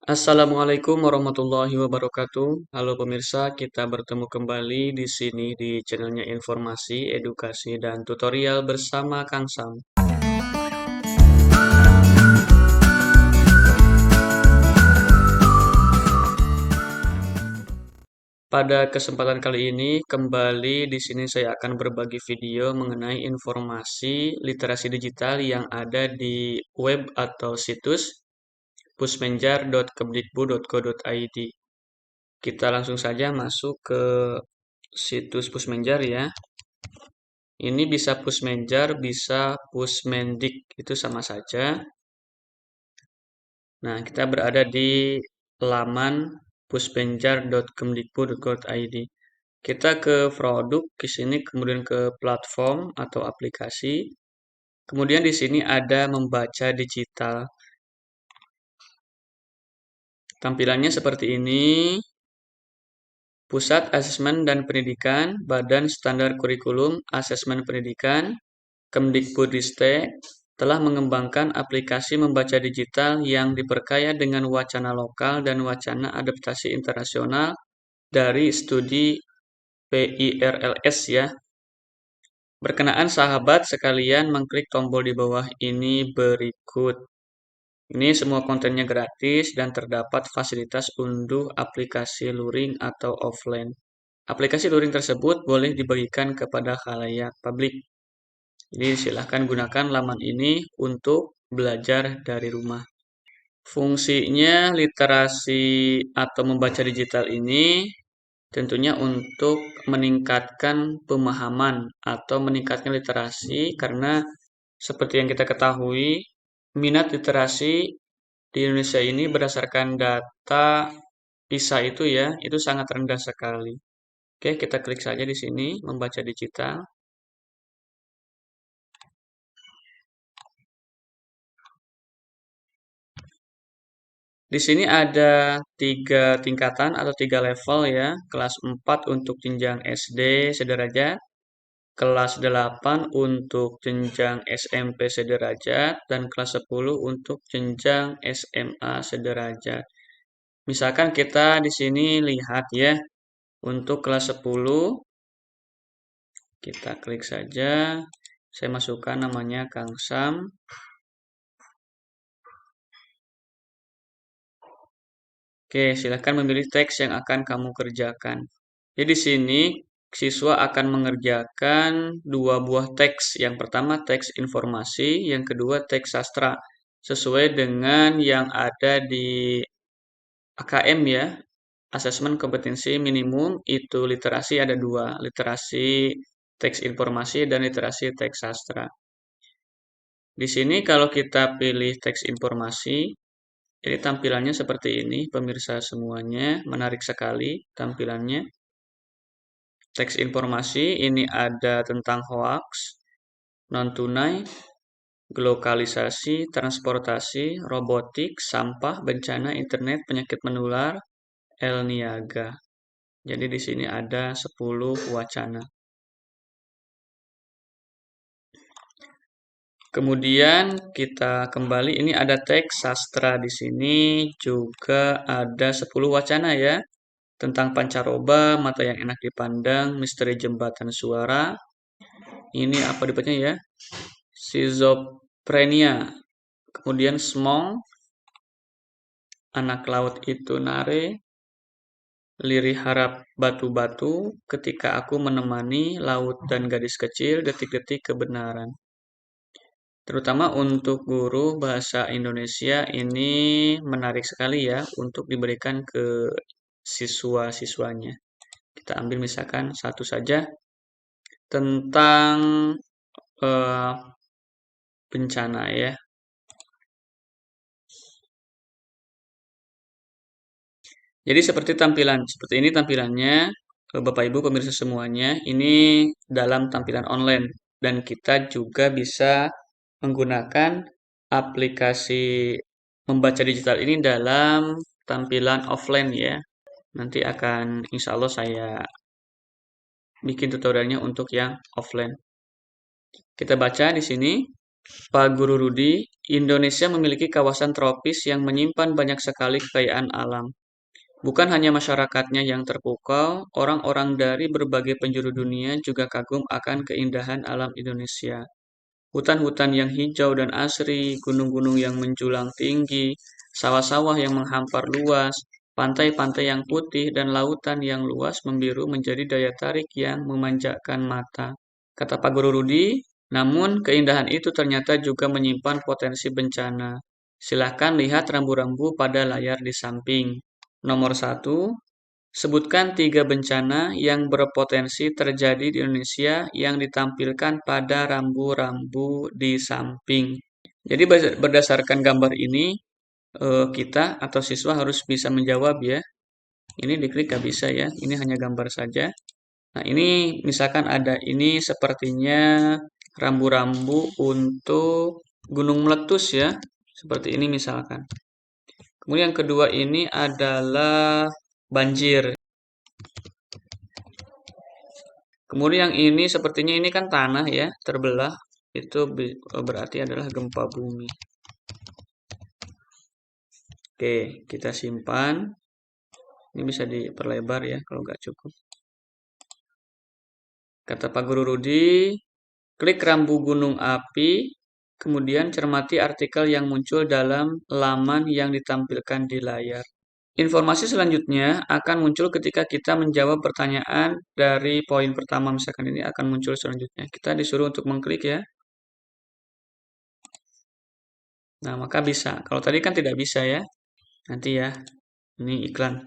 Assalamualaikum warahmatullahi wabarakatuh. Halo pemirsa, kita bertemu kembali di sini di channelnya Informasi, Edukasi, dan Tutorial bersama Kang Sam. Pada kesempatan kali ini, kembali di sini saya akan berbagi video mengenai informasi literasi digital yang ada di web atau situs pusmenjar.kemdikbud.go.id. Kita langsung saja masuk ke situs Pusmenjar ya. Ini bisa Pusmenjar, bisa Pusmendik, itu sama saja. Nah, kita berada di laman pusmenjar.kemdikbud.go.id. Kita ke produk, ke sini kemudian ke platform atau aplikasi. Kemudian di sini ada membaca digital. Tampilannya seperti ini. Pusat Asesmen dan Pendidikan, Badan Standar Kurikulum Asesmen Pendidikan, Kemdikbudristek telah mengembangkan aplikasi membaca digital yang diperkaya dengan wacana lokal dan wacana adaptasi internasional dari studi PIRLS ya. Berkenaan sahabat sekalian mengklik tombol di bawah ini berikut. Ini semua kontennya gratis dan terdapat fasilitas unduh aplikasi luring atau offline. Aplikasi luring tersebut boleh dibagikan kepada khalayak publik. Jadi silahkan gunakan laman ini untuk belajar dari rumah. Fungsinya literasi atau membaca digital ini tentunya untuk meningkatkan pemahaman atau meningkatkan literasi karena seperti yang kita ketahui, minat literasi di Indonesia ini berdasarkan data PISA itu sangat rendah sekali. Oke, kita klik saja di sini membaca digital. Di sini ada 3 tingkatan atau 3 level ya. Kelas 4 untuk jenjang SD sederajat, kelas 8 untuk jenjang SMP sederajat, dan kelas 10 untuk jenjang SMA sederajat. Misalkan kita di sini lihat ya, untuk kelas 10, kita klik saja. Saya masukkan namanya Kang Sam. Oke, silakan memilih teks yang akan kamu kerjakan. Jadi di sini siswa akan mengerjakan 2 buah teks. Yang pertama teks informasi, yang kedua teks sastra. Sesuai dengan yang ada di AKM ya. Asesmen kompetensi minimum itu literasi ada 2. Literasi teks informasi dan literasi teks sastra. Di sini kalau kita pilih teks informasi, jadi tampilannya seperti ini, pemirsa semuanya. Menarik sekali tampilannya. Teks informasi ini ada tentang hoax, non-tunai, globalisasi, transportasi, robotik, sampah, bencana, internet, penyakit menular, El Niaga. Jadi di sini ada 10 wacana. Kemudian kita kembali, ini ada teks sastra di sini juga ada 10 wacana ya. Tentang pancaroba, mata yang enak dipandang, misteri jembatan suara. Ini apa dibacanya ya? Schizophrenia. Kemudian smong, anak laut itu nare, lirih harap batu-batu, ketika aku menemani laut dan gadis kecil, detik-detik kebenaran. Terutama untuk guru bahasa Indonesia ini menarik sekali ya untuk diberikan ke siswa-siswanya. Kita ambil misalkan satu saja tentang eh, bencana ya. Jadi seperti ini tampilannya Bapak Ibu pemirsa semuanya. Ini dalam tampilan online dan kita juga bisa menggunakan aplikasi membaca digital ini dalam tampilan offline ya. Nanti akan insya Allah saya bikin tutorialnya untuk yang offline. Kita baca di sini. Pak Guru Rudi, Indonesia memiliki kawasan tropis yang menyimpan banyak sekali kekayaan alam. Bukan hanya masyarakatnya yang terpukau, orang-orang dari berbagai penjuru dunia juga kagum akan keindahan alam Indonesia. Hutan-hutan yang hijau dan asri, gunung-gunung yang menjulang tinggi, sawah-sawah yang menghampar luas, pantai-pantai yang putih, dan lautan yang luas membiru menjadi daya tarik yang memanjakan mata. Kata Pak Guru Rudi, namun keindahan itu ternyata juga menyimpan potensi bencana. Silahkan lihat rambu-rambu pada layar di samping. Nomor satu, sebutkan 3 bencana yang berpotensi terjadi di Indonesia yang ditampilkan pada rambu-rambu di samping. Jadi berdasarkan gambar ini, kita atau siswa harus bisa menjawab ya. Ini diklik nggak bisa ya, ini hanya gambar saja. Nah, ini misalkan ada, ini sepertinya rambu-rambu untuk gunung meletus ya, seperti ini misalkan. Kemudian yang kedua ini adalah banjir. Kemudian yang ini sepertinya ini kan tanah ya, terbelah. Itu berarti adalah gempa bumi. Oke, kita simpan. Ini bisa diperlebar ya kalau nggak cukup. Kata Pak Guru Rudi, klik rambu gunung api, kemudian cermati artikel yang muncul dalam laman yang ditampilkan di layar. Informasi selanjutnya akan muncul ketika kita menjawab pertanyaan dari poin pertama, misalkan ini akan muncul selanjutnya. Kita disuruh untuk mengklik ya. Nah, maka bisa. Kalau tadi kan tidak bisa ya. Nanti ya, ini iklan.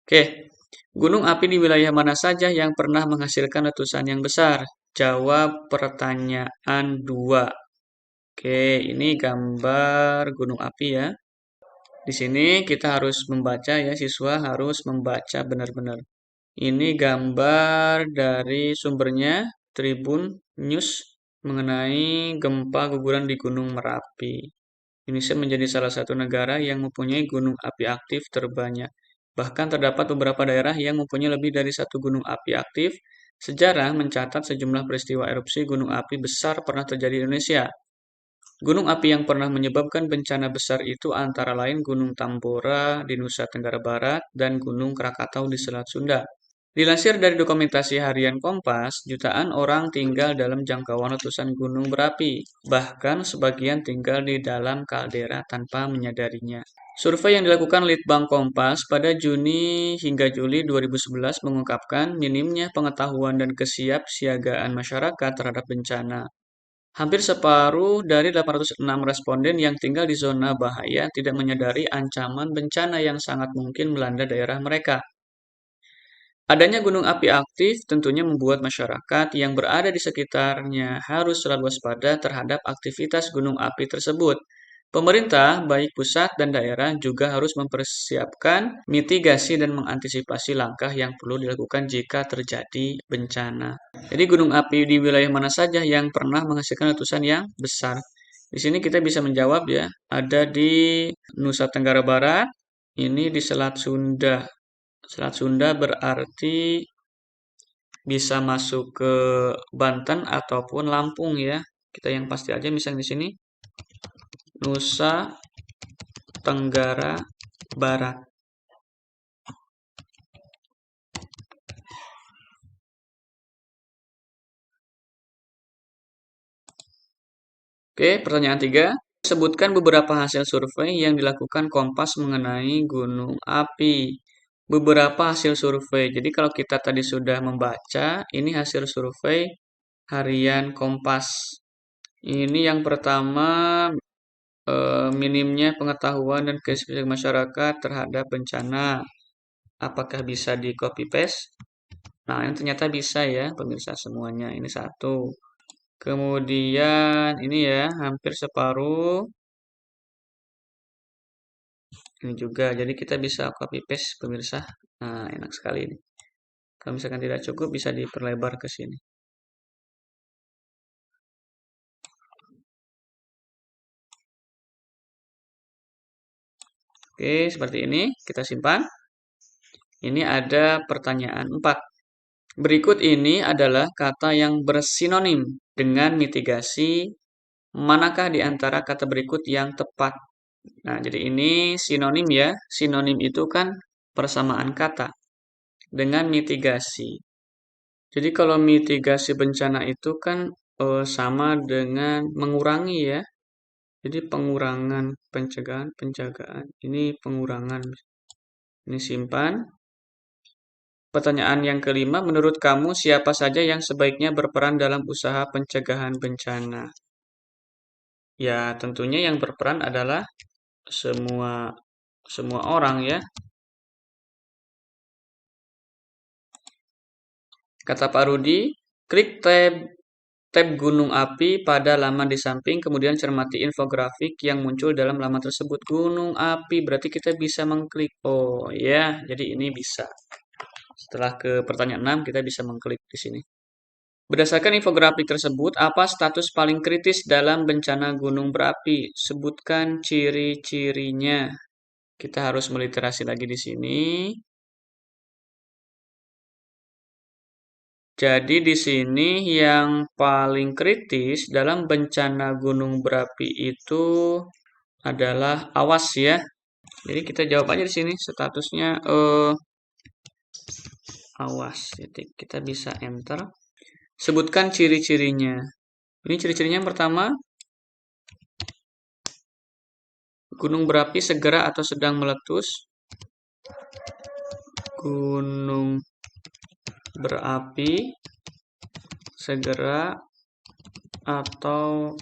Oke, gunung api di wilayah mana saja yang pernah menghasilkan letusan yang besar? Jawab pertanyaan 2. Oke, ini gambar gunung api ya. Di sini kita harus membaca ya, siswa harus membaca benar-benar. Ini gambar dari sumbernya Tribun News mengenai gempa guguran di Gunung Merapi. Indonesia menjadi salah satu negara yang mempunyai gunung api aktif terbanyak. Bahkan terdapat beberapa daerah yang mempunyai lebih dari satu gunung api aktif. Sejarah mencatat sejumlah peristiwa erupsi gunung api besar pernah terjadi di Indonesia. Gunung api yang pernah menyebabkan bencana besar itu antara lain Gunung Tambora di Nusa Tenggara Barat dan Gunung Krakatau di Selat Sunda. Dilansir dari dokumentasi harian Kompas, jutaan orang tinggal dalam jangkauan letusan gunung berapi, bahkan sebagian tinggal di dalam kaldera tanpa menyadarinya. Survei yang dilakukan Litbang Kompas pada Juni hingga Juli 2011 mengungkapkan minimnya pengetahuan dan kesiapsiagaan masyarakat terhadap bencana. Hampir separuh dari 806 responden yang tinggal di zona bahaya tidak menyadari ancaman bencana yang sangat mungkin melanda daerah mereka. Adanya gunung api aktif tentunya membuat masyarakat yang berada di sekitarnya harus selalu waspada terhadap aktivitas gunung api tersebut. Pemerintah, baik pusat dan daerah, juga harus mempersiapkan mitigasi dan mengantisipasi langkah yang perlu dilakukan jika terjadi bencana. Jadi gunung api di wilayah mana saja yang pernah menghasilkan letusan yang besar? Di sini kita bisa menjawab ya, ada di Nusa Tenggara Barat, ini di Selat Sunda. Selat Sunda berarti bisa masuk ke Banten ataupun Lampung ya. Kita yang pasti aja misalnya di sini Nusa Tenggara Barat. Oke, pertanyaan 3. Sebutkan beberapa hasil survei yang dilakukan Kompas mengenai gunung api. Beberapa hasil survei. Jadi kalau kita tadi sudah membaca, ini hasil survei harian Kompas. Ini yang pertama, minimnya pengetahuan dan kesiapan masyarakat terhadap bencana. Apakah bisa di copy paste? Nah, ini ternyata bisa ya, pemirsa semuanya. Ini satu. Kemudian ini ya, hampir separuh. Ini juga, jadi kita bisa copy paste pemirsa. Nah, enak sekali ini. Kalau misalkan tidak cukup, bisa diperlebar ke sini. Oke, seperti ini. Kita simpan. Ini ada pertanyaan 4. Berikut ini adalah kata yang bersinonim dengan mitigasi Manakah di antara kata berikut yang tepat? Nah, jadi ini sinonim ya. Sinonim itu kan persamaan kata dengan mitigasi. Jadi kalau mitigasi bencana itu kan sama dengan mengurangi ya. Jadi pengurangan, pencegahan, penjagaan. Ini pengurangan. Ini simpan. Pertanyaan yang kelima, menurut kamu siapa saja yang sebaiknya berperan dalam usaha pencegahan bencana? Ya, tentunya yang berperan adalah semua semua orang ya. Kata Pak Rudi, klik tab gunung api pada laman di samping, kemudian cermati infografik yang muncul dalam laman tersebut. Gunung api, berarti kita bisa mengklik. Oh ya, jadi ini bisa. Setelah ke pertanyaan 6, kita bisa mengklik di sini. Berdasarkan infografik tersebut, apa status paling kritis dalam bencana gunung berapi? Sebutkan ciri-cirinya. Kita harus meliterasi lagi di sini. Jadi di sini yang paling kritis dalam bencana gunung berapi itu adalah awas ya. Jadi kita jawab aja di sini statusnya awas. Jadi kita bisa enter. Sebutkan ciri-cirinya. Ini ciri-cirinya yang pertama, gunung berapi segera atau sedang meletus. Gunung berapi segera atau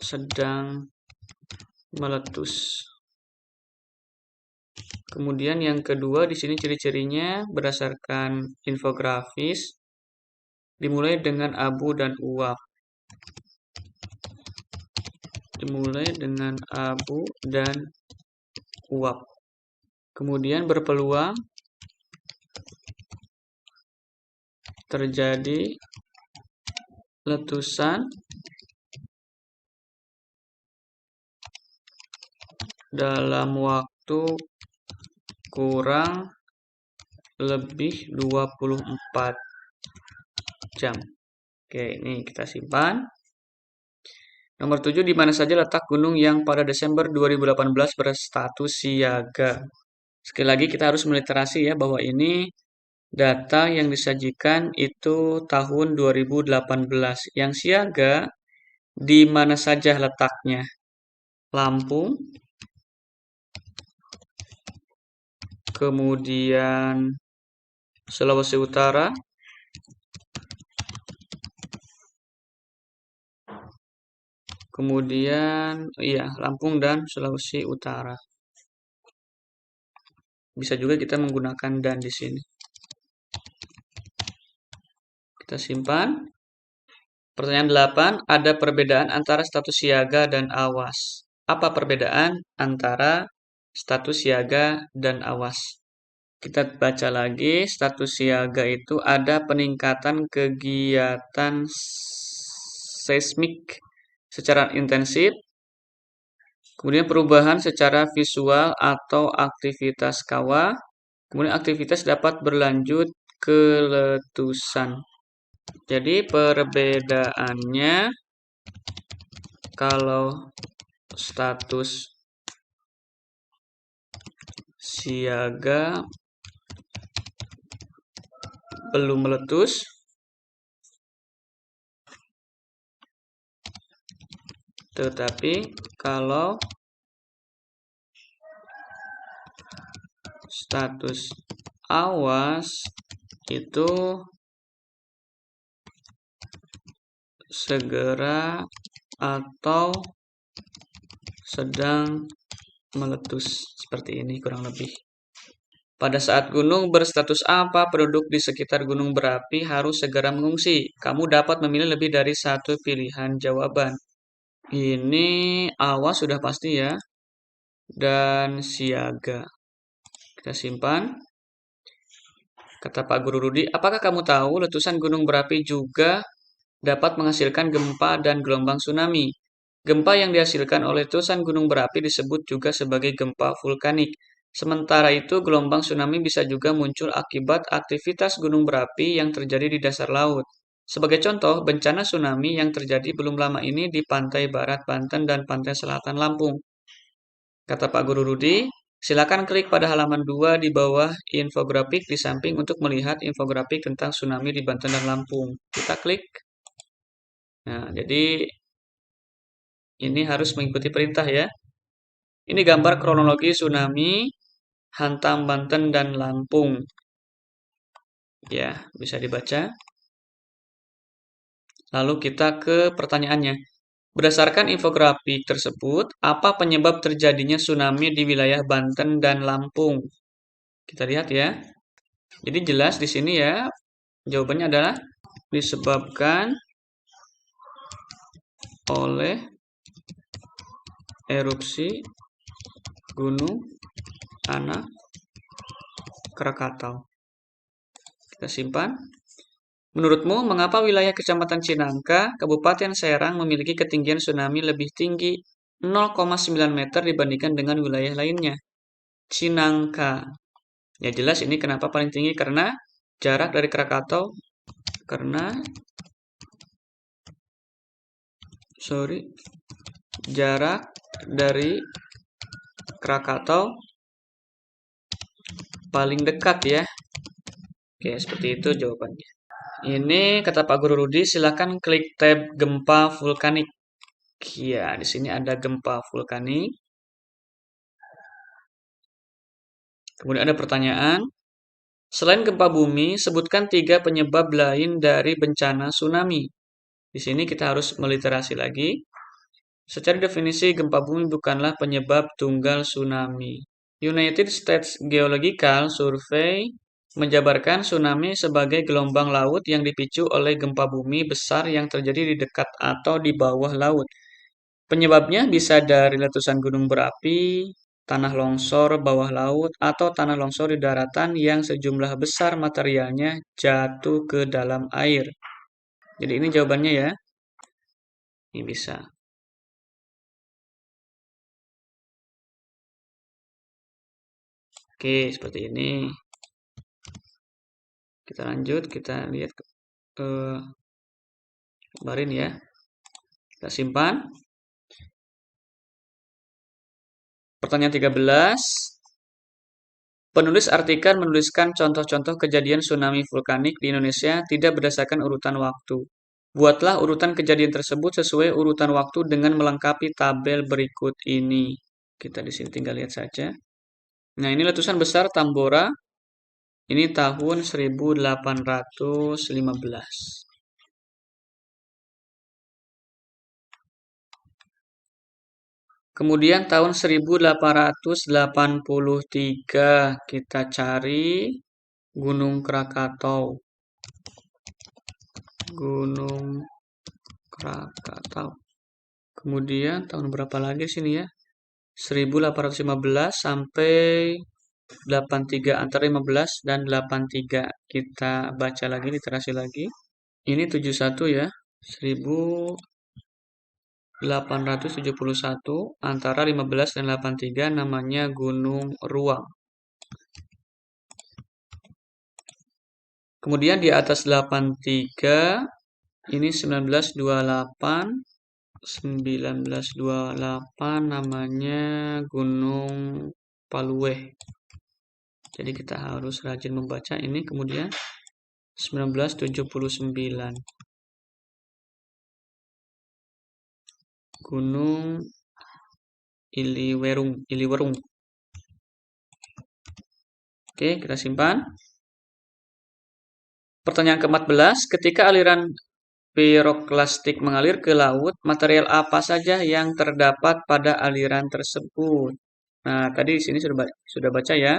sedang meletus. Kemudian yang kedua di sini ciri-cirinya berdasarkan infografis dimulai dengan abu dan uap. Dimulai dengan abu dan uap. Kemudian berpeluang terjadi letusan dalam waktu kurang lebih 24 jam. Oke, ini kita simpan. Nomor 7, di mana saja letak gunung yang pada Desember 2018 berstatus siaga? Sekali lagi kita harus meliterasi ya bahwa ini data yang disajikan itu tahun 2018. Yang siaga di mana saja letaknya? Lampung, kemudian Sulawesi Utara, kemudian iya Lampung dan Sulawesi Utara. Bisa juga kita menggunakan dan di sini. Kita simpan. Pertanyaan 8, ada perbedaan antara status siaga dan awas. Apa perbedaan antara status siaga dan awas? Kita baca lagi, status siaga itu ada peningkatan kegiatan seismik secara intensif, kemudian perubahan secara visual atau aktivitas kawah, kemudian aktivitas dapat berlanjut ke letusan. Jadi perbedaannya kalau status siaga belum meletus, tetapi kalau status awas itu segera atau sedang meletus. Seperti ini kurang lebih. Pada saat gunung berstatus apa, penduduk di sekitar gunung berapi harus segera mengungsi. Kamu dapat memilih lebih dari satu pilihan jawaban. Ini awas sudah pasti ya. Dan siaga. Kita simpan. Kata Pak Guru Rudi, apakah kamu tahu letusan gunung berapi juga dapat menghasilkan gempa dan gelombang tsunami? Gempa yang dihasilkan oleh letusan gunung berapi disebut juga sebagai gempa vulkanik. Sementara itu, gelombang tsunami bisa juga muncul akibat aktivitas gunung berapi yang terjadi di dasar laut. Sebagai contoh, bencana tsunami yang terjadi belum lama ini di pantai barat Banten dan pantai selatan Lampung. Kata Pak Guru Rudi, silakan klik pada halaman 2 di bawah infografik di samping untuk melihat infografik tentang tsunami di Banten dan Lampung. Kita klik. Nah, jadi ini harus mengikuti perintah ya. Ini gambar kronologi tsunami hantam Banten dan Lampung. Ya, bisa dibaca. Lalu kita ke pertanyaannya. Berdasarkan infografik tersebut, apa penyebab terjadinya tsunami di wilayah Banten dan Lampung? Kita lihat ya. Jadi jelas di sini ya, jawabannya adalah disebabkan oleh erupsi Gunung Anak Krakatau. Kita simpan. Menurutmu, mengapa wilayah Kecamatan Cinangka, Kabupaten Serang memiliki ketinggian tsunami lebih tinggi 0,9 meter dibandingkan dengan wilayah lainnya? Cinangka. Ya jelas ini kenapa paling tinggi karena jarak dari Krakatau jarak dari Krakatau paling dekat ya. Oke, seperti itu jawabannya. Ini kata Pak Guru Rudi, silakan klik tab gempa vulkanik. Ya, di sini ada gempa vulkanik. Kemudian ada pertanyaan. Selain gempa bumi, sebutkan 3 penyebab lain dari bencana tsunami. Di sini kita harus meliterasi lagi. Secara definisi, gempa bumi bukanlah penyebab tunggal tsunami. United States Geological Survey menjabarkan tsunami sebagai gelombang laut yang dipicu oleh gempa bumi besar yang terjadi di dekat atau di bawah laut. Penyebabnya bisa dari letusan gunung berapi, tanah longsor bawah laut, atau tanah longsor di daratan yang sejumlah besar materialnya jatuh ke dalam air. Jadi ini jawabannya ya. Ini bisa. Oke, seperti ini. Kita lanjut, kita lihat kemarin ya. Kita simpan. Pertanyaan 13. Penulis artikel menuliskan contoh-contoh kejadian tsunami vulkanik di Indonesia tidak berdasarkan urutan waktu. Buatlah urutan kejadian tersebut sesuai urutan waktu dengan melengkapi tabel berikut ini. Kita di sini tinggal lihat saja. Nah, ini letusan besar Tambora. Ini tahun 1815. Kemudian tahun 1883 kita cari Gunung Krakatau. Gunung Krakatau. Kemudian tahun berapa lagi sini ya? 1815 sampai 83, antara 15 dan 83. Kita baca lagi, literasi lagi. Ini 71 ya. 1871 antara 15 dan 83 namanya Gunung Ruang. Kemudian di atas 83 ini 1928 namanya Gunung Palueh. Jadi kita harus rajin membaca ini. Kemudian 1979 Gunung Iliwerung. Oke, kita simpan. Pertanyaan ke-14, ketika aliran piroklastik mengalir ke laut, material apa saja yang terdapat pada aliran tersebut? Nah, tadi di sini sudah baca ya.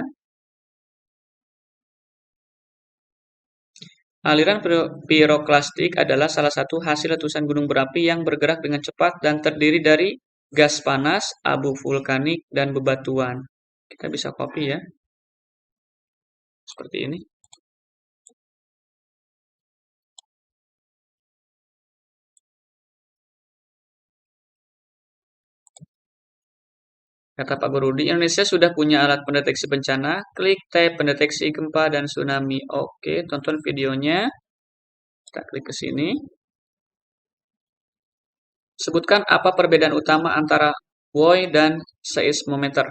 Aliran piroklastik adalah salah satu hasil letusan gunung berapi yang bergerak dengan cepat dan terdiri dari gas panas, abu vulkanik, dan bebatuan. Kita bisa copy ya. Seperti ini. Kata Pak Guru, di Indonesia sudah punya alat pendeteksi bencana. Klik tab pendeteksi gempa dan tsunami. Oke, tonton videonya. Kita klik ke sini. Sebutkan apa perbedaan utama antara buoy dan seismometer.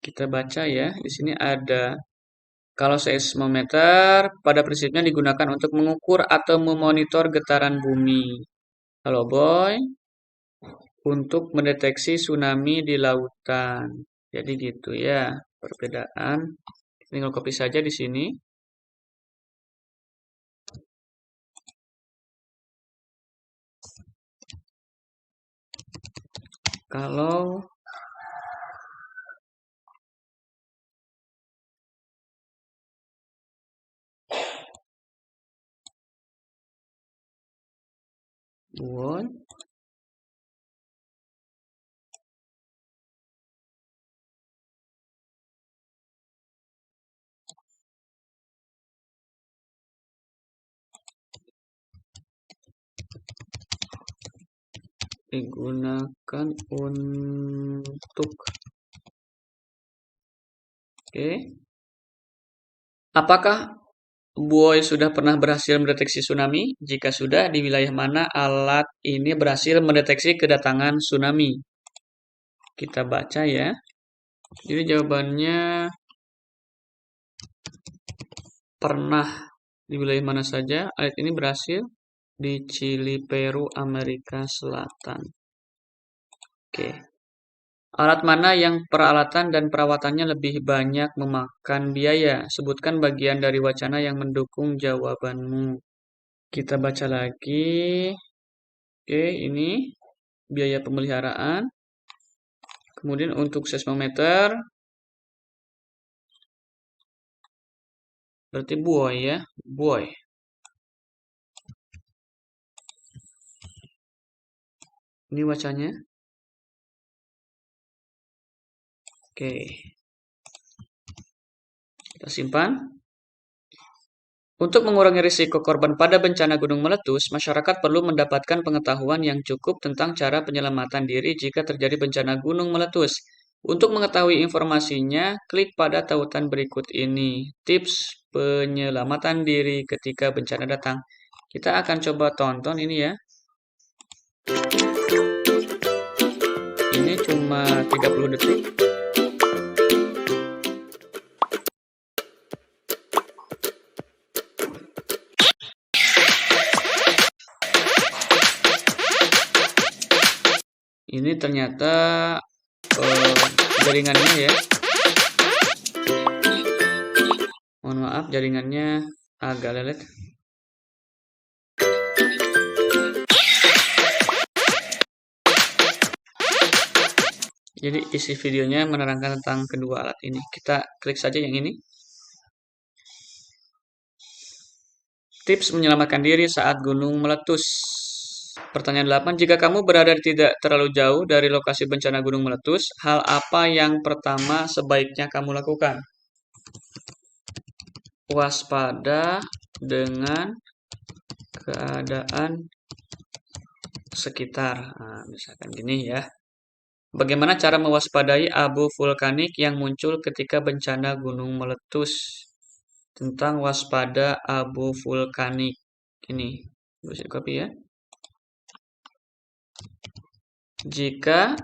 Kita baca ya, di sini ada kalau seismometer pada prinsipnya digunakan untuk mengukur atau memonitor getaran bumi. Kalau buoy untuk mendeteksi tsunami di lautan. Jadi gitu ya, perbedaan. Tinggal copy saja di sini. Kalau buoy digunakan untuk apakah buoy sudah pernah berhasil mendeteksi tsunami? Jika sudah, di wilayah mana alat ini berhasil mendeteksi kedatangan tsunami? Kita baca ya. Jadi jawabannya pernah di wilayah mana saja alat ini berhasil? Di Chili, Peru, Amerika Selatan. Oke. Alat mana yang peralatan dan perawatannya lebih banyak memakan biaya? Sebutkan bagian dari wacana yang mendukung jawabanmu. Kita baca lagi. Oke, ini biaya pemeliharaan. Kemudian untuk seismometer, berarti buoy ya, buoy. Ini wacananya. Oke. Kita simpan. Untuk mengurangi risiko korban pada bencana gunung meletus, masyarakat perlu mendapatkan pengetahuan yang cukup tentang cara penyelamatan diri jika terjadi bencana gunung meletus. Untuk mengetahui informasinya, klik pada tautan berikut ini. Tips penyelamatan diri ketika bencana datang. Kita akan coba tonton ini ya. Ini cuma 30 detik. Ini ternyata jaringannya ya. Mohon maaf jaringannya agak lelet. Jadi isi videonya menerangkan tentang kedua alat ini. Kita klik saja yang ini. Tips menyelamatkan diri saat gunung meletus. Pertanyaan 8. Jika kamu berada tidak terlalu jauh dari lokasi bencana gunung meletus, hal apa yang pertama sebaiknya kamu lakukan? Waspada dengan keadaan sekitar. Nah, misalkan gini ya. Bagaimana cara mewaspadai abu vulkanik yang muncul ketika bencana gunung meletus? Tentang waspada abu vulkanik. Ini bisa copy ya. Jika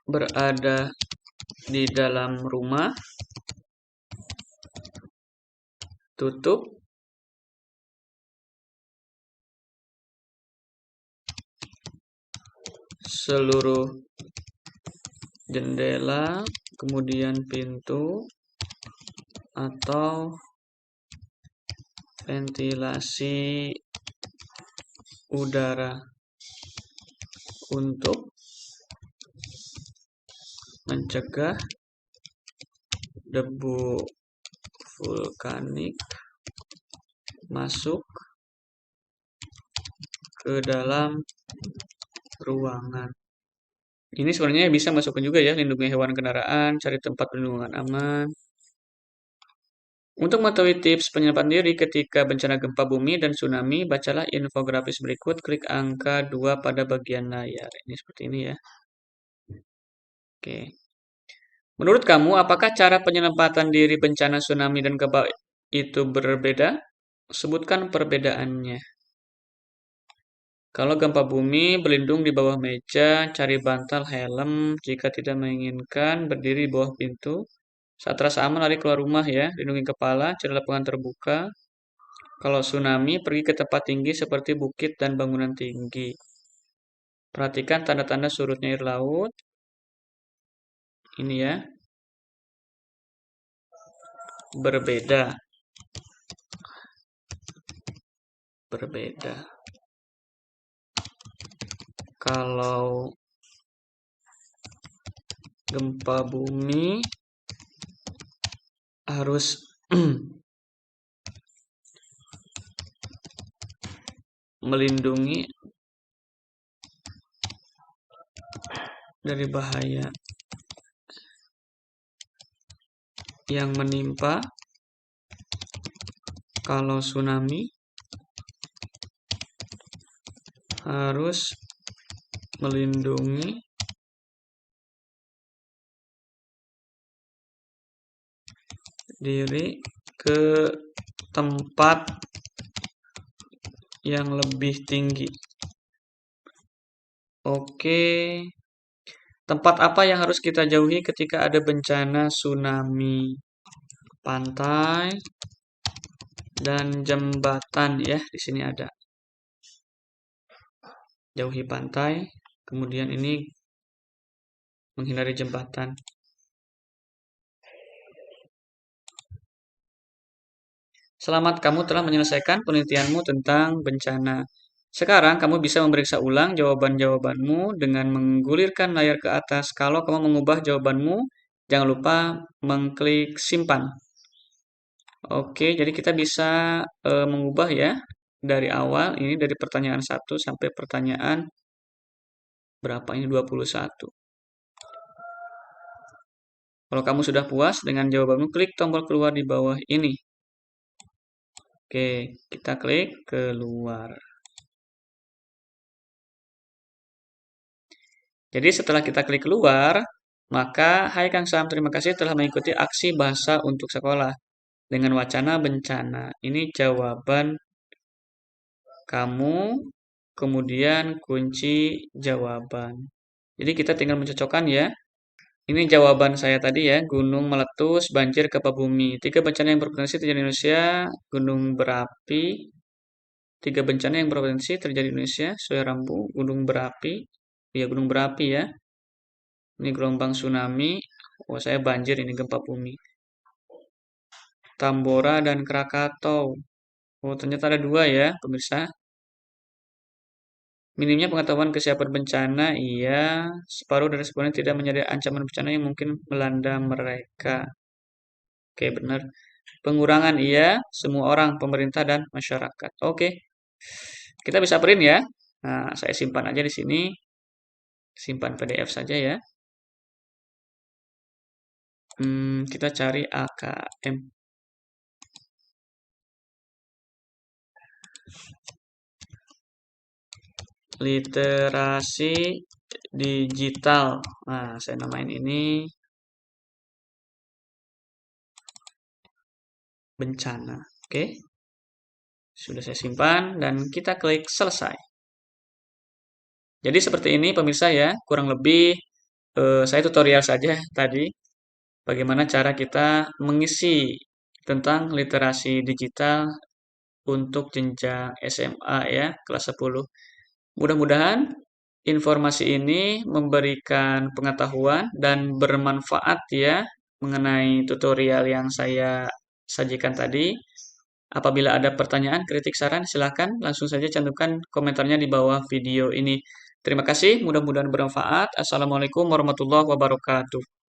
berada di dalam rumah, tutup seluruh jendela, kemudian pintu atau ventilasi udara untuk mencegah debu vulkanik masuk ke dalam ruangan. Ini sebenarnya bisa masukkan juga ya, lindungi hewan kendaraan, cari tempat perlindungan aman. Untuk mengetahui tips penyelamat diri ketika bencana gempa bumi dan tsunami, bacalah infografis berikut, klik angka 2 pada bagian layar. Ini seperti ini ya. Oke. Menurut kamu, apakah cara penyelamatan diri bencana tsunami dan gempa itu berbeda? Sebutkan perbedaannya. Kalau gempa bumi, berlindung di bawah meja, cari bantal, helm. Jika tidak menginginkan, berdiri di bawah pintu. Saat terasa aman, lari keluar rumah ya. Lindungi kepala, cari lapangan terbuka. Kalau tsunami, pergi ke tempat tinggi seperti bukit dan bangunan tinggi. Perhatikan tanda-tanda surutnya air laut. Ini ya, berbeda. Berbeda. Kalau gempa bumi harus melindungi dari bahaya yang menimpa. Kalau tsunami harus melindungi diri ke tempat yang lebih tinggi. Oke. Tempat apa yang harus kita jauhi ketika ada bencana tsunami? Pantai dan jembatan ya, di sini ada. Jauhi pantai, kemudian ini menghindari jembatan. Selamat, kamu telah menyelesaikan penelitianmu tentang bencana. Sekarang kamu bisa memeriksa ulang jawaban-jawabanmu dengan menggulirkan layar ke atas. Kalau kamu mengubah jawabanmu, jangan lupa mengklik simpan. Oke, jadi kita bisa mengubah ya dari awal, ini dari pertanyaan 1 sampai pertanyaan berapa ini 21. Kalau kamu sudah puas dengan jawabanmu, klik tombol keluar di bawah ini. Oke, kita klik keluar. Jadi setelah kita klik keluar, maka hai Kang Sam, terima kasih telah mengikuti aksi bahasa untuk sekolah dengan wacana bencana. Ini jawaban kamu, kemudian kunci jawaban. Jadi kita tinggal mencocokkan ya. Ini jawaban saya tadi ya, gunung meletus, banjir, gempa bumi. 3 bencana yang berpotensi terjadi di Indonesia, gunung berapi. 3 bencana yang berpotensi terjadi di Indonesia, sesuai rambu, gunung berapi. Ya, gunung berapi ya. Ini gelombang tsunami. Oh, saya banjir, ini gempa bumi. Tambora dan Krakatau. Oh, ternyata ada 2 ya, pemirsa. Minimnya pengetahuan kesiapan bencana, iya. Separuh dari responden tidak menyadari ancaman bencana yang mungkin melanda mereka. Oke, benar. Pengurangan, iya. Semua orang, pemerintah, dan masyarakat. Oke. Kita bisa print ya. Nah, saya simpan aja di sini. Simpan PDF saja ya. Kita cari AKM. Literasi digital. Nah, saya namain ini bencana. Oke. Sudah saya simpan dan kita klik selesai. Jadi seperti ini pemirsa ya, kurang lebih saya tutorial saja tadi bagaimana cara kita mengisi tentang literasi digital untuk jenjang SMA ya, kelas 10. Mudah-mudahan informasi ini memberikan pengetahuan dan bermanfaat ya mengenai tutorial yang saya sajikan tadi. Apabila ada pertanyaan, kritik, saran, silakan langsung saja cantumkan komentarnya di bawah video ini. Terima kasih, mudah-mudahan bermanfaat. Assalamualaikum warahmatullahi wabarakatuh.